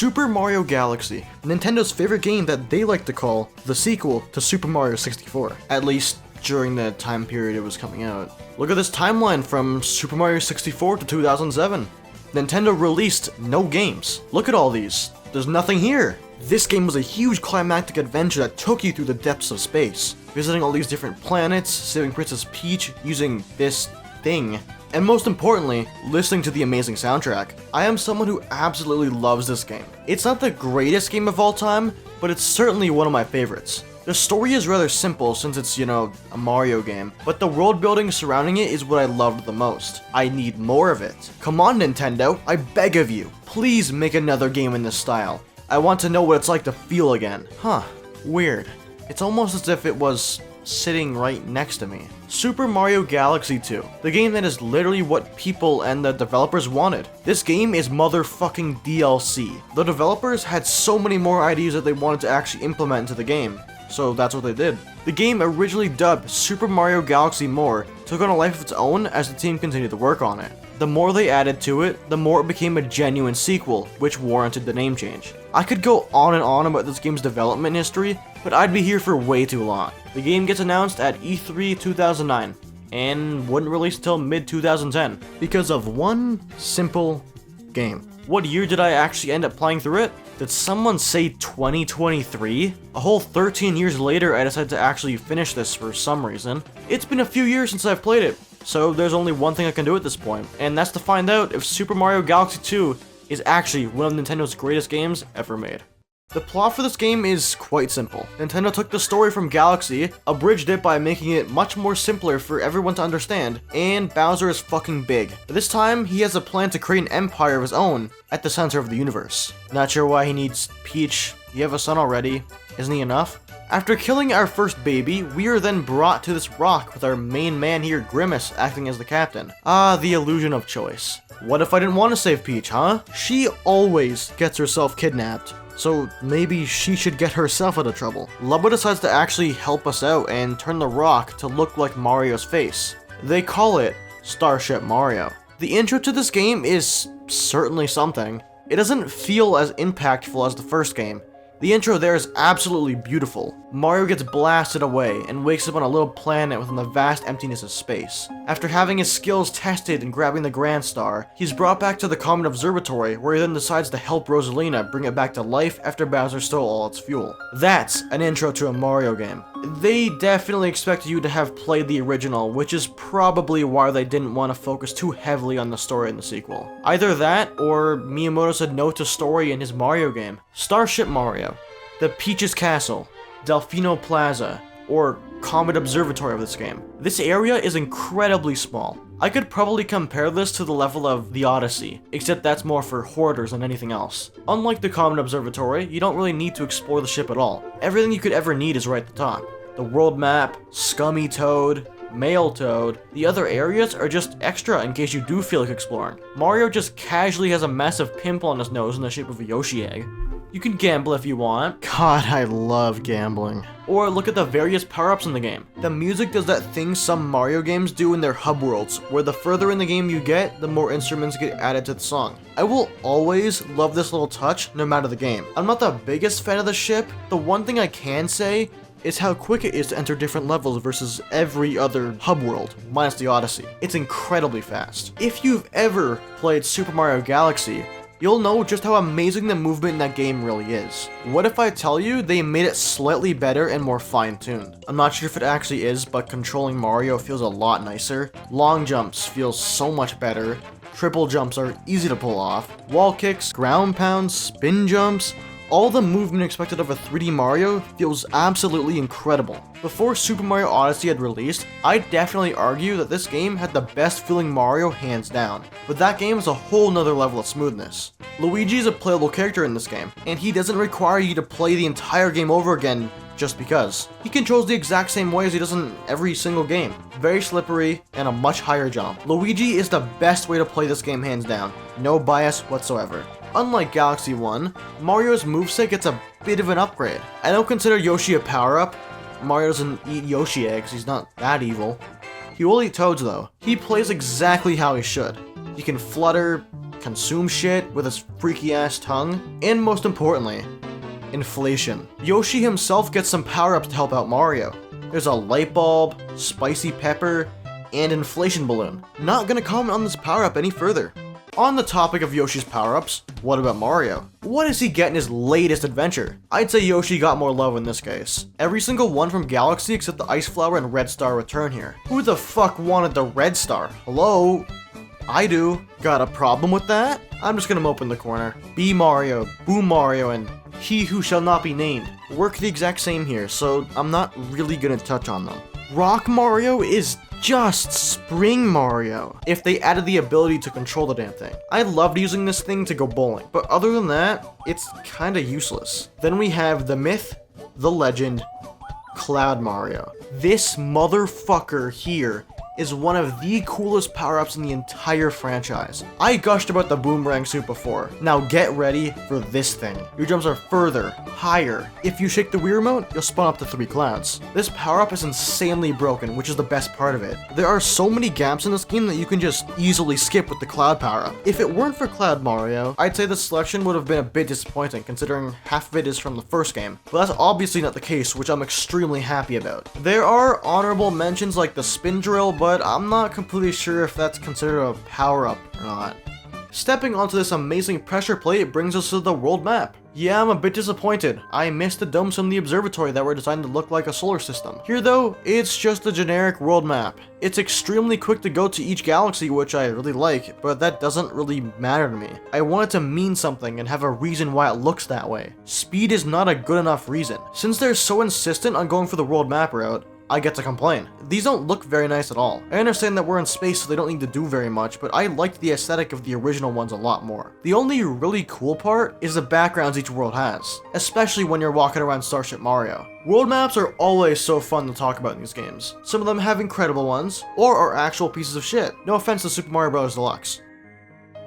Super Mario Galaxy, Nintendo's favorite game that they like to call the sequel to Super Mario 64, at least during the time period it was coming out. Look at this timeline from Super Mario 64 to 2007. Nintendo released no games. Look at all these. There's nothing here. This game was a huge climactic adventure that took you through the depths of space, visiting all these different planets, saving Princess Peach using this thing, and most importantly, listening to the amazing soundtrack. I am someone who absolutely loves this game. It's not the greatest game of all time, but it's certainly one of my favorites. The story is rather simple since it's, a Mario game, but the world building surrounding it is what I loved the most. I need more of it. Come on, Nintendo, I beg of you. Please make another game in this style. I want to know what it's like to feel again. Huh, weird. It's almost as if it was sitting right next to me. Super Mario Galaxy 2, the game that is literally what people and the developers wanted. This game is motherfucking DLC. The developers had so many more ideas that they wanted to actually implement into the game, so that's what they did. The game, originally dubbed Super Mario Galaxy More, took on a life of its own as the team continued to work on it. The more they added to it, the more it became a genuine sequel, which warranted the name change. I could go on and on about this game's development history, but I'd be here for way too long. The game gets announced at E3 2009, and wouldn't release until mid-2010, because of one simple game. What year did I actually end up playing through it? Did someone say 2023? A whole 13 years later, I decided to actually finish this for some reason. It's been a few years since I've played it, so there's only one thing I can do at this point, and that's to find out if Super Mario Galaxy 2 is actually one of Nintendo's greatest games ever made. The plot for this game is quite simple. Nintendo took the story from Galaxy, abridged it by making it much more simpler for everyone to understand, and Bowser is fucking big. This time, he has a plan to create an empire of his own at the center of the universe. Not sure why he needs Peach. You have a son already. Isn't he enough? After killing our first baby, we are then brought to this rock with our main man here, Grimace, acting as the captain. Ah, the illusion of choice. What if I didn't want to save Peach, huh? She always gets herself kidnapped, so maybe she should get herself out of trouble. Lubba decides to actually help us out and turn the rock to look like Mario's face. They call it Starship Mario. The intro to this game is certainly something. It doesn't feel as impactful as the first game. The intro there is absolutely beautiful. Mario gets blasted away and wakes up on a little planet within the vast emptiness of space. After having his skills tested and grabbing the Grand Star, he's brought back to the Comet Observatory, where he then decides to help Rosalina bring it back to life after Bowser stole all its fuel. That's an intro to a Mario game. They definitely expected you to have played the original, which is probably why they didn't want to focus too heavily on the story in the sequel. Either that, or Miyamoto said no to story in his Mario game. Starship Mario, the Peach's Castle, Delfino Plaza, or Comet Observatory of this game. This area is incredibly small. I could probably compare this to the level of the Odyssey, except that's more for hoarders than anything else. Unlike the Comet Observatory, you don't really need to explore the ship at all. Everything you could ever need is right at the top. The world map, Scummy Toad, Male Toad, the other areas are just extra in case you do feel like exploring. Mario just casually has a massive pimple on his nose in the shape of a Yoshi egg. You can gamble if you want. God, I love gambling. Or look at the various power-ups in the game. The music does that thing some Mario games do in their hub worlds, where the further in the game you get, the more instruments get added to the song. I will always love this little touch, no matter the game. I'm not the biggest fan of the ship. The one thing I can say is how quick it is to enter different levels versus every other hub world, minus the Odyssey. It's incredibly fast. If you've ever played Super Mario Galaxy, you'll know just how amazing the movement in that game really is. What if I tell you they made it slightly better and more fine-tuned? I'm not sure if it actually is, but controlling Mario feels a lot nicer. Long jumps feel so much better. Triple jumps are easy to pull off. Wall kicks, ground pounds, spin jumps, all the movement expected of a 3D Mario feels absolutely incredible. Before Super Mario Odyssey had released, I'd definitely argue that this game had the best feeling Mario hands down, but that game is a whole nother level of smoothness. Luigi is a playable character in this game, and he doesn't require you to play the entire game over again just because. He controls the exact same way as he does in every single game. Very slippery, and a much higher jump. Luigi is the best way to play this game hands down. No bias whatsoever. Unlike Galaxy 1, Mario's moveset gets a bit of an upgrade. I don't consider Yoshi a power-up. Mario doesn't eat Yoshi eggs, he's not that evil. He will eat Toads though. He plays exactly how he should. He can flutter, consume shit with his freaky ass tongue, and most importantly, inflation. Yoshi himself gets some power-ups to help out Mario. There's a light bulb, spicy pepper, and inflation balloon. Not gonna comment on this power-up any further. On the topic of Yoshi's power-ups, what about Mario? What does he get in his latest adventure? I'd say Yoshi got more love in this case. Every single one from Galaxy except the Ice Flower and Red Star return here. Who the fuck wanted the Red Star? Hello? I do. Got a problem with that? I'm just gonna mope in the corner. B Mario, Boo Mario, and He Who Shall Not Be Named work the exact same here, so I'm not really gonna touch on them. Rock Mario is just Spring Mario if they added the ability to control the damn thing. I loved using this thing to go bowling, but other than that, it's kinda useless. Then we have the myth, the legend, Cloud Mario. This motherfucker here is one of the coolest power-ups in the entire franchise. I gushed about the boomerang suit before. Now get ready for this thing. Your jumps are further, higher. If you shake the Wii remote, you'll spawn up to 3 clouds. This power-up is insanely broken, which is the best part of it. There are so many gaps in this game that you can just easily skip with the Cloud power-up. If it weren't for Cloud Mario, I'd say the selection would have been a bit disappointing, considering half of it is from the first game. But that's obviously not the case, which I'm extremely happy about. There are honorable mentions like the spin drill, but I'm not completely sure if that's considered a power-up or not. Stepping onto this amazing pressure plate brings us to the world map. Yeah, I'm a bit disappointed. I missed the domes from the observatory that were designed to look like a solar system. Here though, it's just a generic world map. It's extremely quick to go to each galaxy, which I really like, but that doesn't really matter to me. I want it to mean something and have a reason why it looks that way. Speed is not a good enough reason. Since they're so insistent on going for the world map route, I get to complain. These don't look very nice at all. I understand that we're in space so they don't need to do very much, but I liked the aesthetic of the original ones a lot more. The only really cool part is the backgrounds each world has, especially when you're walking around Starship Mario. World maps are always so fun to talk about in these games. Some of them have incredible ones, or are actual pieces of shit. No offense to Super Mario Bros. Deluxe.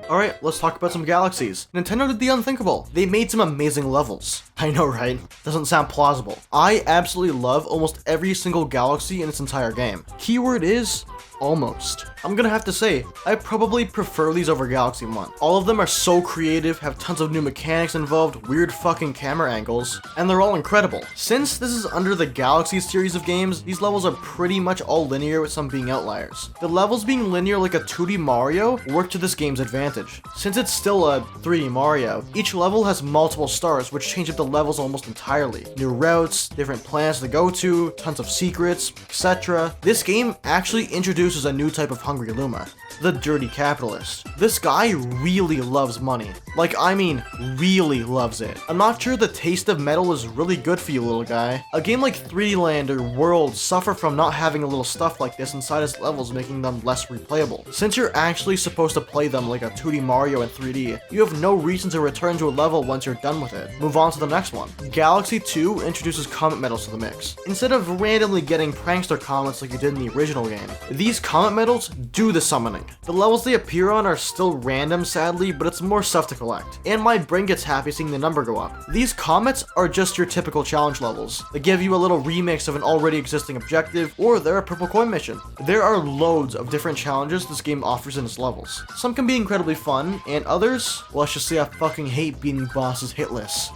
Alright, let's talk about some Galaxies. Nintendo did the unthinkable. They made some amazing levels. I know, right? Doesn't sound plausible. I absolutely love almost every single Galaxy in its entire game. Keyword is almost. I'm gonna have to say, I probably prefer these over Galaxy 1. All of them are so creative, have tons of new mechanics involved, weird fucking camera angles, and they're all incredible. Since this is under the Galaxy series of games, these levels are pretty much all linear with some being outliers. The levels being linear like a 2D Mario work to this game's advantage. Since it's still a 3D Mario, each level has multiple stars which change up the levels almost entirely. New routes, different planets to go to, tons of secrets, etc. This game actually introduces a new type of hungry Luma, the dirty capitalist. This guy really loves money. Like, I mean, really loves it. I'm not sure the taste of metal is really good for you, little guy. A game like 3D Land or World suffer from not having a little stuff like this inside its levels, making them less replayable. Since you're actually supposed to play them like a 2D Mario in 3D, you have no reason to return to a level once you're done with it. Move on to the next one. Galaxy 2 introduces comet medals to the mix. Instead of randomly getting prankster comets like you did in the original game, these comet medals do the summoning. The levels they appear on are still random, sadly, but it's more stuff to collect. And my brain gets happy seeing the number go up. These comets are just your typical challenge levels. They give you a little remix of an already existing objective, or they're a purple coin mission. There are loads of different challenges this game offers in its levels. Some can be incredibly fun, and others, well, let's just say I fucking hate beating bosses hitless.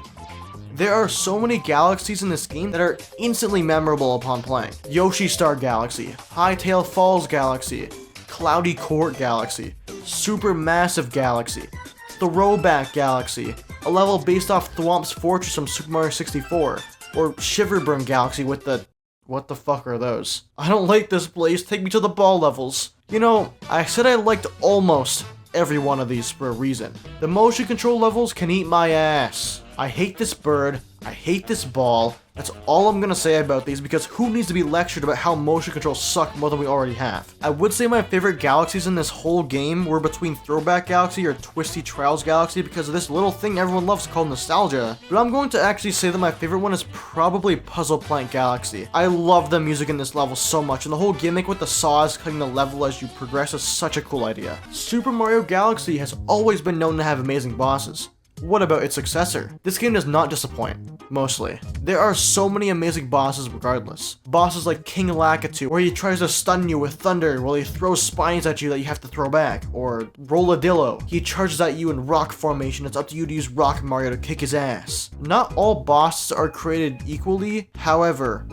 There are so many galaxies in this game that are instantly memorable upon playing. Yoshi Star Galaxy, Hightail Falls Galaxy, Cloudy Court Galaxy, Supermassive Galaxy, Throwback Galaxy, a level based off Thwomp's Fortress from Super Mario 64, or Shiverburn Galaxy with the... what the fuck are those? I don't like this place, take me to the ball levels. You know, I said I liked almost every one of these for a reason. The motion control levels can eat my ass. I hate this bird, I hate this ball. That's all I'm gonna say about these because who needs to be lectured about how motion controls suck more than we already have? I would say my favorite galaxies in this whole game were between Throwback Galaxy or Twisty Trials Galaxy because of this little thing everyone loves called nostalgia. But I'm going to actually say that my favorite one is probably Puzzle Plank Galaxy. I love the music in this level so much, and the whole gimmick with the saws cutting the level as you progress is such a cool idea. Super Mario Galaxy has always been known to have amazing bosses. What about its successor? This game does not disappoint, mostly. There are so many amazing bosses regardless. Bosses like King Lakitu, where he tries to stun you with thunder while he throws spines at you that you have to throw back, or Rolladillo. He charges at you in rock formation. It's up to you to use Rock Mario to kick his ass. Not all bosses are created equally, however,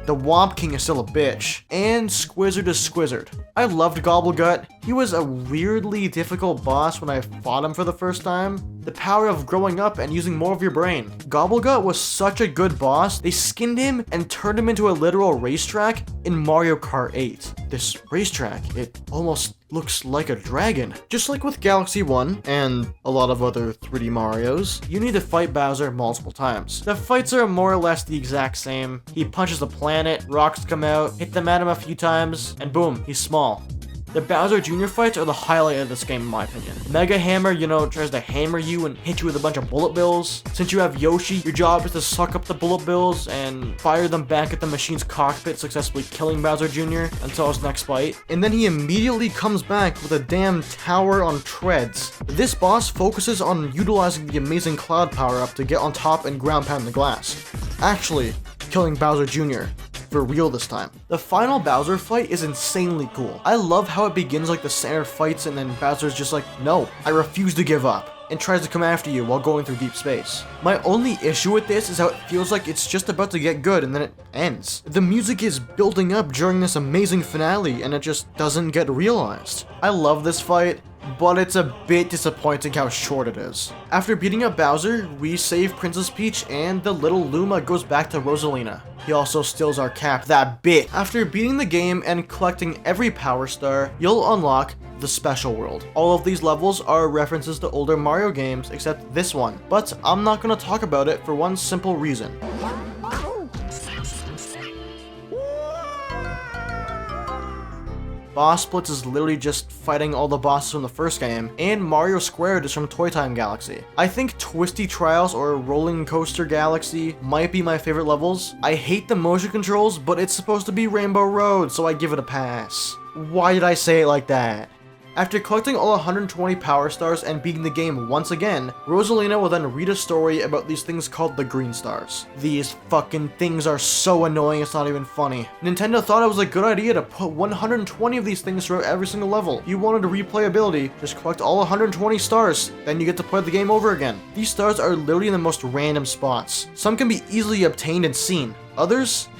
the Womp King is still a bitch, and Squizzard is Squizzard. I loved Gobblegut. He was a weirdly difficult boss when I fought him for the first time. The power of growing up and using more of your brain. Gobblegut was such a good boss, they skinned him and turned him into a literal racetrack in Mario Kart 8. This racetrack, it almost looks like a dragon. Just like with Galaxy 1 and a lot of other 3D Marios, you need to fight Bowser multiple times. The fights are more or less the exact same. He punches a planet, rocks come out, hit them at him a few times, and boom, he's small. The Bowser Jr. fights are the highlight of this game in my opinion. Mega Hammer, tries to hammer you and hit you with a bunch of bullet bills. Since you have Yoshi, your job is to suck up the bullet bills and fire them back at the machine's cockpit, successfully killing Bowser Jr. until his next fight. And then he immediately comes back with a damn tower on treads. This boss focuses on utilizing the amazing cloud power-up to get on top and ground pound the glass. Actually, killing Bowser Jr. for real this time. The final Bowser fight is insanely cool. I love how it begins like the standard fights and then Bowser's just like, no, I refuse to give up, and tries to come after you while going through deep space. My only issue with this is how it feels like it's just about to get good and then it ends. The music is building up during this amazing finale and it just doesn't get realized. I love this fight, but it's a bit disappointing how short it is. After beating up Bowser, we save Princess Peach and the little Luma goes back to Rosalina. He also steals our cap, that bit. After beating the game and collecting every Power Star, you'll unlock the Special World. All of these levels are references to older Mario games except this one, but I'm not gonna talk about it for one simple reason. Boss Splits is literally just fighting all the bosses from the first game, and Mario Squared is from Toy Time Galaxy. I think Twisty Trials or Rolling Coaster Galaxy might be my favorite levels. I hate the motion controls, but it's supposed to be Rainbow Road, so I give it a pass. Why did I say it like that? After collecting all 120 Power Stars and beating the game once again, Rosalina will then read a story about these things called the Green Stars. These fucking things are so annoying, it's not even funny. Nintendo thought it was a good idea to put 120 of these things throughout every single level. If you wanted a replayability, just collect all 120 stars, then you get to play the game over again. These stars are literally in the most random spots. Some can be easily obtained and seen. Others?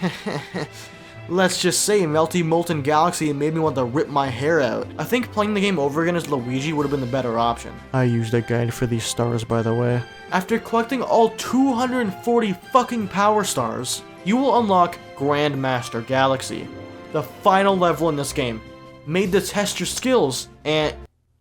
Let's just say Melty Molten Galaxy made me want to rip my hair out. I think playing the game over again as Luigi would have been the better option. I used a guide for these stars, by the way. After collecting all 240 fucking Power Stars, you will unlock Grandmaster Galaxy, the final level in this game. Made to test your skills, and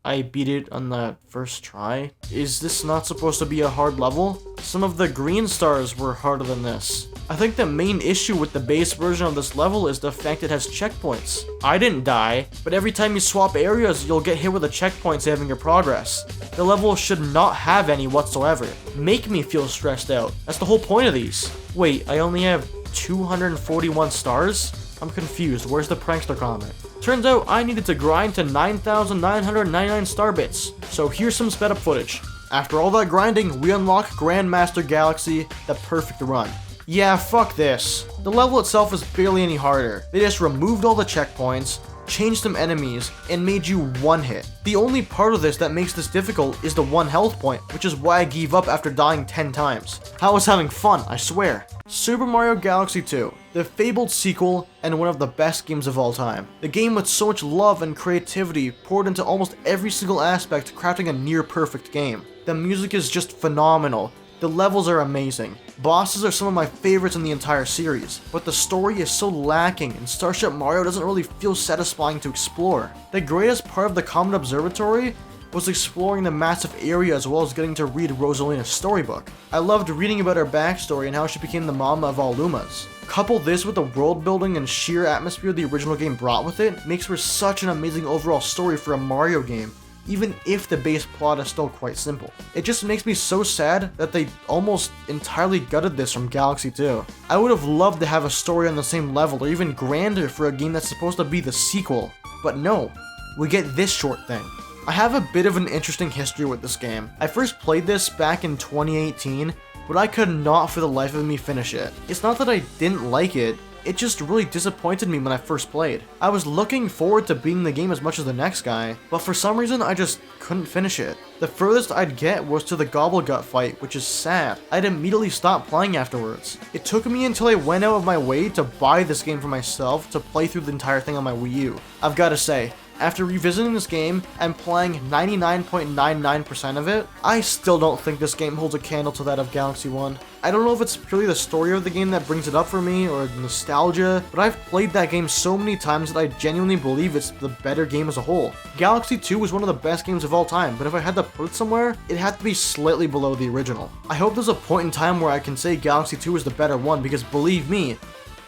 I beat it on the first try. Is this not supposed to be a hard level? Some of the green stars were harder than this. I think the main issue with the base version of this level is the fact it has checkpoints. I didn't die, but every time you swap areas, you'll get hit with a checkpoint saving your progress. The level should not have any whatsoever. Make me feel stressed out. That's the whole point of these. Wait, I only have 241 stars? I'm confused. Where's the prankster comment? Turns out I needed to grind to 9,999 star bits. So here's some sped up footage. After all that grinding, we unlock Grandmaster Galaxy, the perfect run. Yeah, fuck this. The level itself is barely any harder. They just removed all the checkpoints, changed some enemies, and made you one hit. The only part of this that makes this difficult is the 1 health point, which is why I gave up after dying 10 times. I was having fun, I swear. Super Mario Galaxy 2, the fabled sequel and one of the best games of all time. The game with so much love and creativity poured into almost every single aspect, crafting a near perfect game. The music is just phenomenal. The levels are amazing. Bosses are some of my favorites in the entire series, but the story is so lacking and Starship Mario doesn't really feel satisfying to explore. The greatest part of the Comet Observatory was exploring the massive area as well as getting to read Rosalina's storybook. I loved reading about her backstory and how she became the mama of all Lumas. Couple this with the world building and sheer atmosphere the original game brought with it, makes for such an amazing overall story for a Mario game, even if the base plot is still quite simple. It just makes me so sad that they almost entirely gutted this from Galaxy 2. I would have loved to have a story on the same level or even grander for a game that's supposed to be the sequel, but no, we get this short thing. I have a bit of an interesting history with this game. I first played this back in 2018, but I could not for the life of me finish it. It's not that I didn't like it, it just really disappointed me when I first played. I was looking forward to beating the game as much as the next guy, but for some reason I just couldn't finish it. The furthest I'd get was to the Gobblegut fight, which is sad. I'd immediately stop playing afterwards. It took me until I went out of my way to buy this game for myself to play through the entire thing on my Wii U. I've gotta say, after revisiting this game and playing 99.99% of it, I still don't think this game holds a candle to that of Galaxy 1. I don't know if it's purely the story of the game that brings it up for me or nostalgia, but I've played that game so many times that I genuinely believe it's the better game as a whole. Galaxy 2 was one of the best games of all time, but if I had to put it somewhere, it had to be slightly below the original. I hope there's a point in time where I can say Galaxy 2 is the better one, because believe me,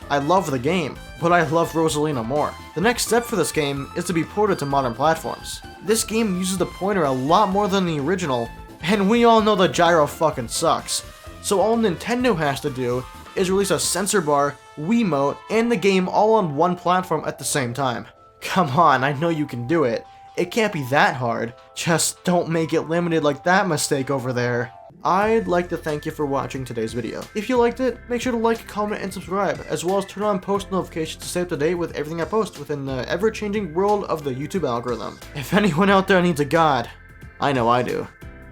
I love the game, but I love Rosalina more. The next step for this game is to be ported to modern platforms. This game uses the pointer a lot more than the original, and we all know the gyro fucking sucks. So all Nintendo has to do is release a sensor bar, Wiimote, and the game all on one platform at the same time. Come on, I know you can do it. It can't be that hard. Just don't make it limited like that mistake over there. I'd like to thank you for watching today's video. If you liked it, make sure to like, comment, and subscribe, as well as turn on post notifications to stay up to date with everything I post within the ever-changing world of the YouTube algorithm. If anyone out there needs a god, I know I do.